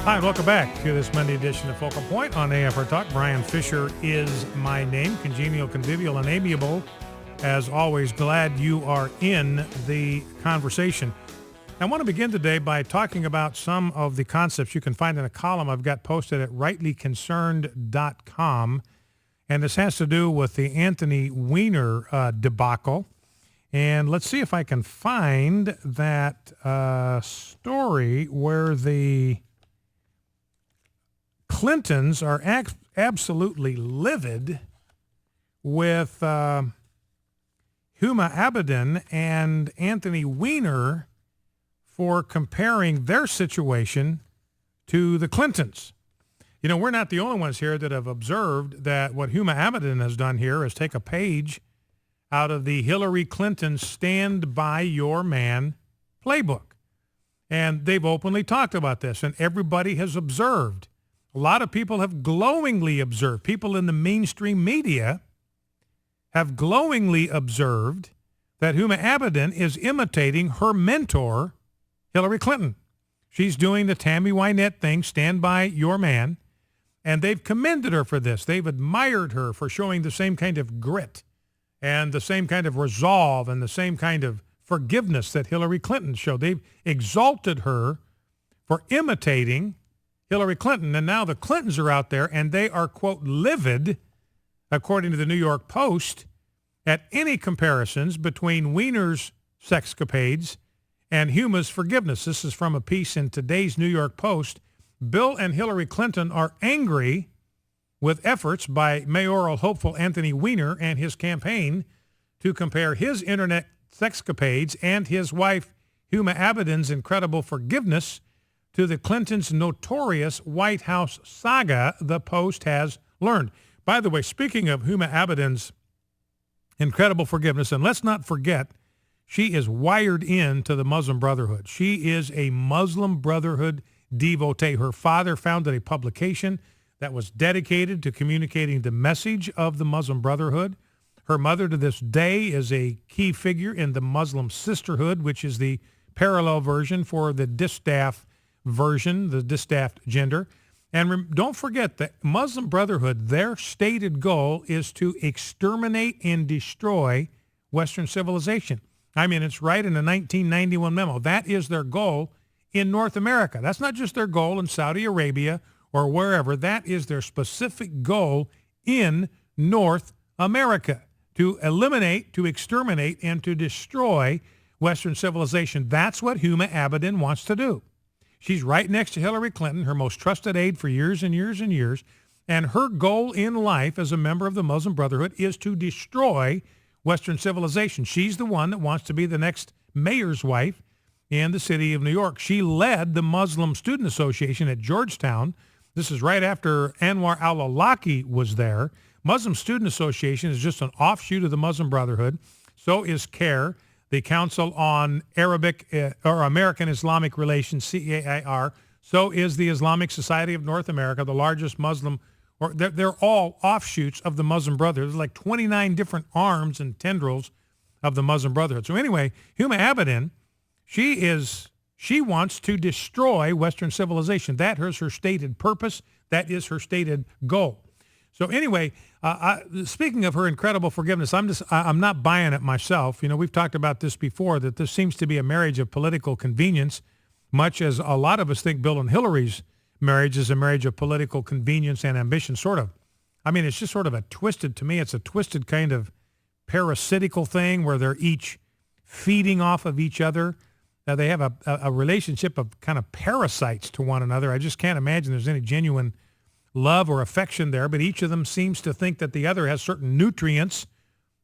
Hi, and welcome back to this Monday edition of Focal Point on AFR Talk. Brian Fisher is my name, congenial, convivial, and amiable. As always, glad you are in the conversation. I want to begin today by talking about some of the concepts you can find in a column I've got posted at rightlyconcerned.com. And this has to do with the Anthony Weiner debacle. And let's see if I can find that story where the Clintons are absolutely livid with Huma Abedin and Anthony Weiner for comparing their situation to the Clintons. You know, we're not the only ones here that have observed that what Huma Abedin has done here is take a page out of the Hillary Clinton Stand By Your Man playbook. And they've openly talked about this, and everybody has observed. A lot of people have glowingly observed. People in the mainstream media have glowingly observed that Huma Abedin is imitating her mentor, Hillary Clinton. She's doing the Tammy Wynette thing, Stand By Your Man, and they've commended her for this. They've admired her for showing the same kind of grit and the same kind of resolve and the same kind of forgiveness that Hillary Clinton showed. They've exalted her for imitating Hillary Clinton, and now the Clintons are out there, and they are, quote, livid, according to the New York Post, at any comparisons between Weiner's sexcapades and Huma's forgiveness. This is from a piece in today's New York Post. Bill and Hillary Clinton are angry with efforts by mayoral hopeful Anthony Weiner and his campaign to compare his internet sexcapades and his wife Huma Abedin's incredible forgiveness to the Clintons' notorious White House saga, the Post has learned. By the way, speaking of Huma Abedin's incredible forgiveness, and let's not forget, she is wired into the Muslim Brotherhood. She is a Muslim Brotherhood devotee. Her father founded a publication that was dedicated to communicating the message of the Muslim Brotherhood. Her mother to this day is a key figure in the Muslim Sisterhood, which is the parallel version for the distaff version, the distaffed gender. And don't forget that Muslim Brotherhood, their stated goal is to exterminate and destroy Western civilization. I mean, it's right in the 1991 memo. That is their goal in North America. That's not just their goal in Saudi Arabia or wherever. That is their specific goal in North America, to eliminate, to exterminate, and to destroy Western civilization. That's what Huma Abedin wants to do. She's right next to Hillary Clinton, her most trusted aide for years and years and years. And her goal in life as a member of the Muslim Brotherhood is to destroy Western civilization. She's the one that wants to be the next mayor's wife in the city of New York. She led the Muslim Student Association at Georgetown. This is right after Anwar al-Awlaki was there. Muslim Student Association is just an offshoot of the Muslim Brotherhood. So is CAIR, the Council on Arabic or American Islamic Relations, CAIR. So is the Islamic Society of North America, the largest Muslim, or they're all offshoots of the Muslim Brotherhood. There's like 29 different arms and tendrils of the Muslim Brotherhood. So anyway, Huma Abedin, she wants to destroy Western civilization. That is her stated purpose. That is her stated goal. So anyway, speaking of her incredible forgiveness, I'm not buying it myself. You know, we've talked about this before, that this seems to be a marriage of political convenience, much as a lot of us think Bill and Hillary's marriage is a marriage of political convenience and ambition, sort of. I mean, it's just sort of to me, it's a twisted kind of parasitical thing where they're each feeding off of each other. They have a relationship of kind of parasites to one another. I just can't imagine there's any genuine love or affection there, but each of them seems to think that the other has certain nutrients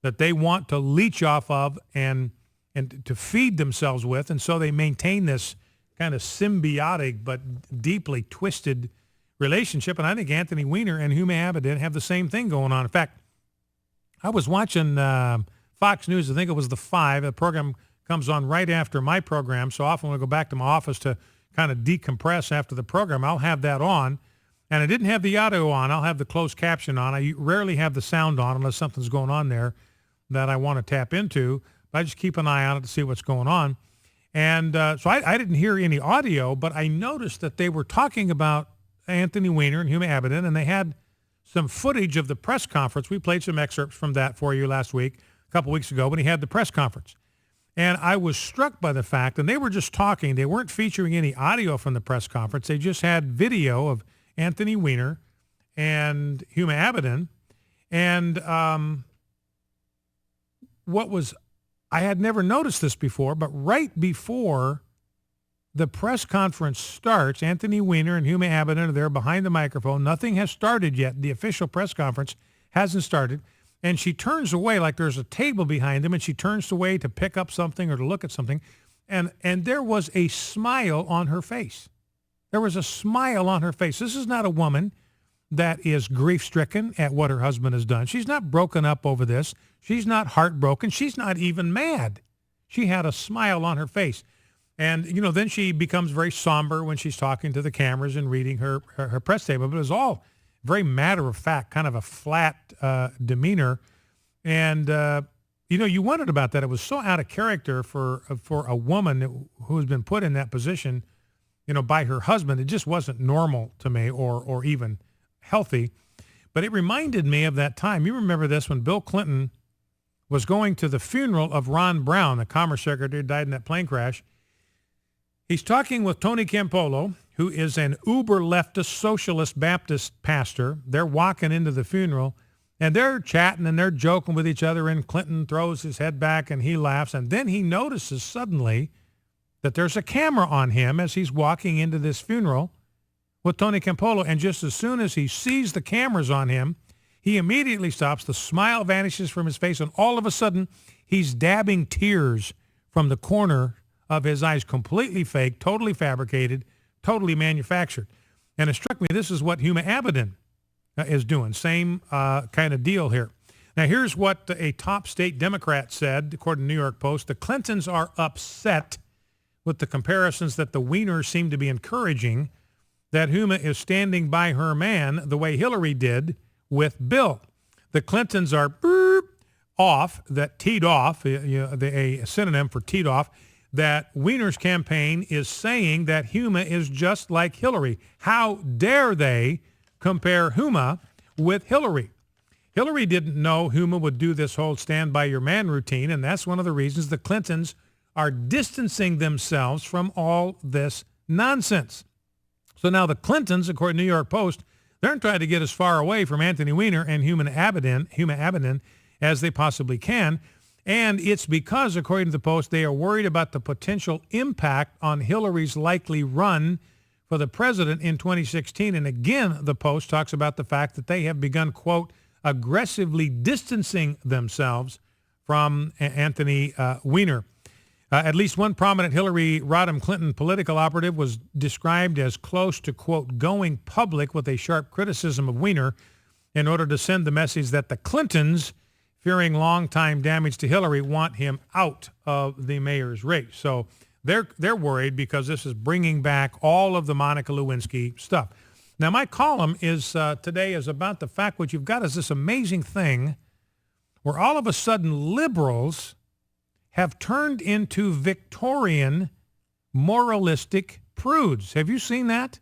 that they want to leech off of and to feed themselves with, and so they maintain this kind of symbiotic but deeply twisted relationship. And I think Anthony Weiner and Huma Abedin have the same thing going on. In fact, I was watching Fox News, I think it was The Five. The program comes on right after my program, so often when I go back to my office to kind of decompress after the program, I'll have that on. And I didn't have the audio on. I'll have the closed caption on. I rarely have the sound on unless something's going on there that I want to tap into. But I just keep an eye on it to see what's going on. And so I didn't hear any audio, but I noticed that they were talking about Anthony Weiner and Huma Abedin, and they had some footage of the press conference. We played some excerpts from that for you last week, a couple weeks ago, when he had the press conference. And I was struck by the fact, and they were just talking. They weren't featuring any audio from the press conference. They just had video of Anthony Weiner and Huma Abedin. And I had never noticed this before, but right before the press conference starts, Anthony Weiner and Huma Abedin are there behind the microphone. Nothing has started yet. The official press conference hasn't started. And she turns away like there's a table behind them, and she turns away to pick up something or to look at something. And there was a smile on her face. There was a smile on her face. This is not a woman that is grief-stricken at what her husband has done. She's not broken up over this. She's not heartbroken. She's not even mad. She had a smile on her face. And, then she becomes very somber when she's talking to the cameras and reading her press statement. But it was all very matter-of-fact, kind of a flat demeanor. And, you wondered about that. It was so out of character for a woman who has been put in that position, by her husband. It just wasn't normal to me or even healthy. But it reminded me of that time. You remember this when Bill Clinton was going to the funeral of Ron Brown, the Commerce Secretary who died in that plane crash. He's talking with Tony Campolo, who is an uber-leftist socialist Baptist pastor. They're walking into the funeral, and they're chatting and they're joking with each other, and Clinton throws his head back and he laughs. And then he notices suddenly that there's a camera on him as he's walking into this funeral with Tony Campolo. And just as soon as he sees the cameras on him, he immediately stops. The smile vanishes from his face, and all of a sudden, he's dabbing tears from the corner of his eyes, completely fake, totally fabricated, totally manufactured. And it struck me, this is what Huma Abedin is doing. Same kind of deal here. Now, here's what a top state Democrat said, according to the New York Post. The Clintons are upset with the comparisons that the Wieners seem to be encouraging, that Huma is standing by her man the way Hillary did with Bill. The Clintons are off, that teed off, a synonym for teed off, that Weiner's campaign is saying that Huma is just like Hillary. How dare they compare Huma with Hillary? Hillary didn't know Huma would do this whole stand by your man routine, and that's one of the reasons the Clintons are distancing themselves from all this nonsense. So now the Clintons, according to the New York Post, they're trying to get as far away from Anthony Weiner and Huma Abedin as they possibly can. And it's because, according to the Post, they are worried about the potential impact on Hillary's likely run for the president in 2016. And again, the Post talks about the fact that they have begun, quote, aggressively distancing themselves from Anthony Weiner. At least one prominent Hillary Rodham Clinton political operative was described as close to, quote, going public with a sharp criticism of Weiner in order to send the message that the Clintons, fearing long-time damage to Hillary, want him out of the mayor's race. So they're worried because this is bringing back all of the Monica Lewinsky stuff. Now, my column is today is about the fact what you've got is this amazing thing where all of a sudden liberals have turned into Victorian moralistic prudes. Have you seen that?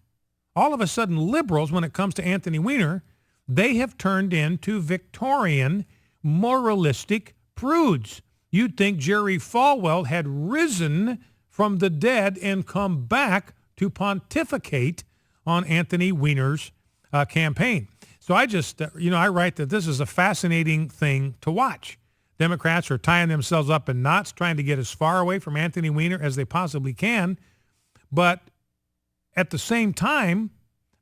All of a sudden, liberals, when it comes to Anthony Weiner, they have turned into Victorian moralistic prudes. You'd think Jerry Falwell had risen from the dead and come back to pontificate on Anthony Weiner's campaign. So I just, I write that this is a fascinating thing to watch. Democrats are tying themselves up in knots, trying to get as far away from Anthony Weiner as they possibly can. But at the same time,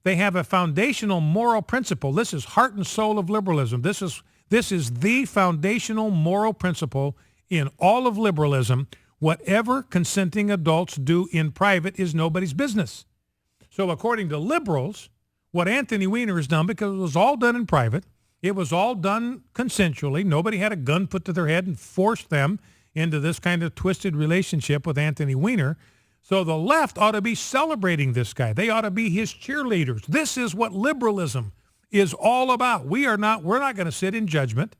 they have a foundational moral principle. This is heart and soul of liberalism. This is the foundational moral principle in all of liberalism. Whatever consenting adults do in private is nobody's business. So according to liberals, what Anthony Weiner has done, because it was all done in private, it was all done consensually. Nobody had a gun put to their head and forced them into this kind of twisted relationship with Anthony Weiner. So the left ought to be celebrating this guy. They ought to be his cheerleaders. This is what liberalism is all about. We're not going to sit in judgment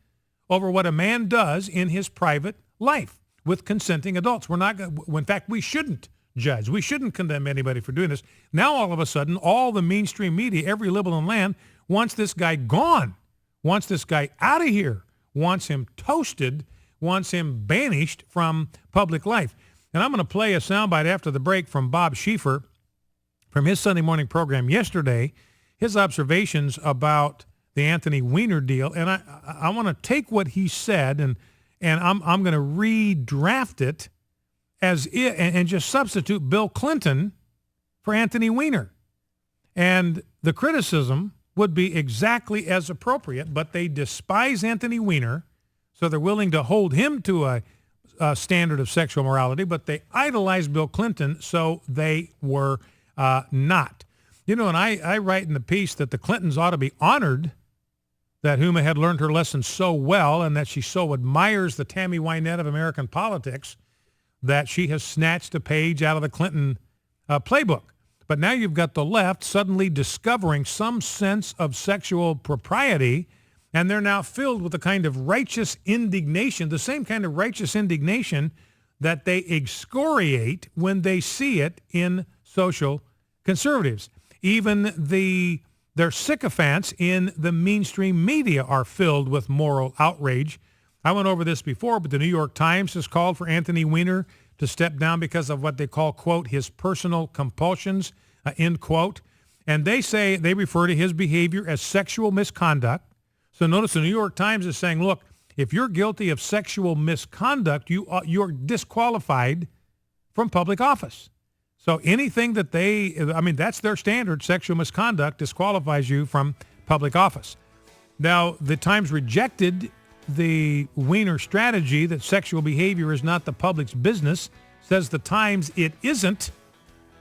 over what a man does in his private life. with consenting adults. We're not going to, in fact, we shouldn't judge. We shouldn't condemn anybody for doing this. Now, all of a sudden, all the mainstream media, every liberal in the land, wants this guy gone, wants this guy out of here, wants him toasted, wants him banished from public life. And I'm going to play a soundbite after the break from Bob Schieffer from his Sunday morning program yesterday, his observations about the Anthony Weiner deal. And I want to take what he said and I'm going to redraft it and just substitute Bill Clinton for Anthony Weiner. And the criticism would be exactly as appropriate, but they despise Anthony Weiner, so they're willing to hold him to a standard of sexual morality, but they idolize Bill Clinton, so they were not. You know, and I write in the piece that the Clintons ought to be honored that Huma had learned her lesson so well and that she so admires the Tammy Wynette of American politics that she has snatched a page out of the Clinton playbook. But now you've got the left suddenly discovering some sense of sexual propriety, and they're now filled with a kind of righteous indignation, the same kind of righteous indignation that they excoriate when they see it in social conservatives. Even their sycophants in the mainstream media are filled with moral outrage. I went over this before, but the New York Times has called for Anthony Weiner to step down because of what they call, quote, his personal compulsions, end quote. And they say they refer to his behavior as sexual misconduct. So notice the New York Times is saying, look, if you're guilty of sexual misconduct, you're disqualified from public office. So anything that that's their standard, sexual misconduct disqualifies you from public office. Now, the Times rejected the Weiner strategy that sexual behavior is not the public's business. Says the Times it isn't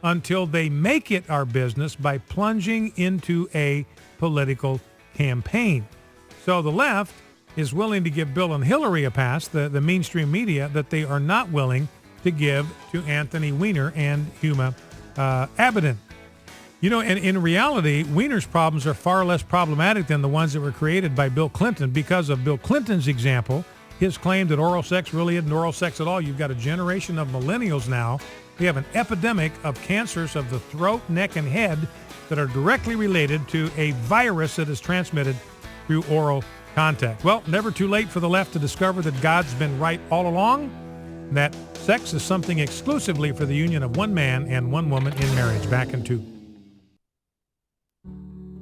until they make it our business by plunging into a political campaign. So the left is willing to give Bill and Hillary a pass, the mainstream media, that they are not willing to give to Anthony Weiner and Huma Abedin. You know, and in reality, Weiner's problems are far less problematic than the ones that were created by Bill Clinton because of Bill Clinton's example, his claim that oral sex really isn't oral sex at all. You've got a generation of millennials now. We have an epidemic of cancers of the throat, neck, and head that are directly related to a virus that is transmitted through oral contact. Well, never too late for the left to discover that God's been right all along, that sex is something exclusively for the union of one man and one woman in marriage. Back in 2.